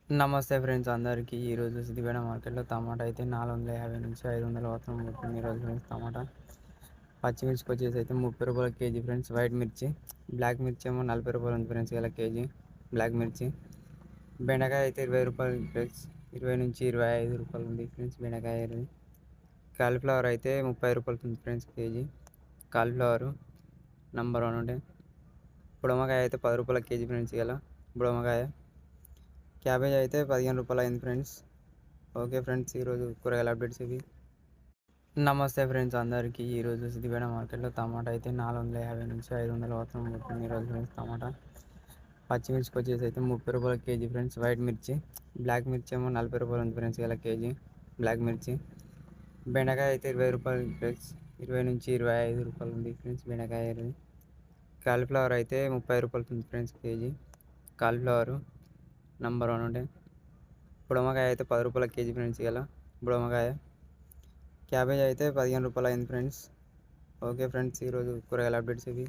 నమస్తే ఫ్రెండ్స్ అందరికీ. ఈరోజు సిద్దిపేట మార్కెట్లో టమాటా అయితే 450 నుంచి 500 వరకు ఉంటుంది. ఈరోజు ఫ్రెండ్స్ టమాటా పచ్చిమిర్చికి వచ్చేసి అయితే 30 రూపాయల కేజీ ఫ్రెండ్స్. వైట్ మిర్చి, బ్లాక్ మిర్చి ఏమో 40 రూపాయలు ఉంది ఫ్రెండ్స్ ఇలా కేజీ బ్లాక్ మిర్చి. బెండకాయ అయితే 20 రూపాయలు ఫ్రెండ్స్, 20 నుంచి 25 రూపాయలు ఉంది ఫ్రెండ్స్ బెండకాయ. కాలీఫ్లవర్ అయితే 30 రూపాయలు ఉంది ఫ్రెండ్స్ కేజీ. కాలీఫ్లవర్ నంబర్ 1 ఉంటే. బుడమకాయ అయితే 10 రూపాయల కేజీ ఫ్రెండ్స్ ఇలా బుడమకాయ. క్యాబేజ్ అయితే 15 రూపాయలు అయింది ఫ్రెండ్స్. ఓకే ఫ్రెండ్స్, ఈరోజు కూరగాయల అప్డేట్స్ ఇవి. నమస్తే ఫ్రెండ్స్ అందరికీ. ఈరోజు సిద్దిపేట మార్కెట్లో టమాటా అయితే 450 నుంచి 500 వరకు ఉంటుంది. ఈరోజు ఫ్రెండ్స్ టమాటా పచ్చిమిర్చికి వచ్చేసి అయితే 30 రూపాయల కేజీ ఫ్రెండ్స్. వైట్ మిర్చి, బ్లాక్ మిర్చి ఏమో 40 రూపాయలు ఉంది ఫ్రెండ్స్ ఇలా కేజీ బ్లాక్ మిర్చి. బెండకాయ అయితే 20 రూపాయలు ఫ్రెండ్స్, 20 నుంచి 25 రూపాయలు ఉంది ఫ్రెండ్స్ బెండకాయ. కాలీఫ్లవర్ అయితే 30 రూపాయలు ఉంది ఫ్రెండ్స్ కేజీ కాలీఫ్లవర్ నంబర్ 1 ఉంటే. బుడమకాయ అయితే 10 రూపాయల కేజీ ఫ్రెండ్స్ ఇలా బుడమకాయ. క్యాబేజ్ అయితే 15 రూపాయలు అయింది ఫ్రెండ్స్. ఓకే ఫ్రెండ్స్, ఈరోజు కూరగాయల అప్డేట్స్ ఇవి.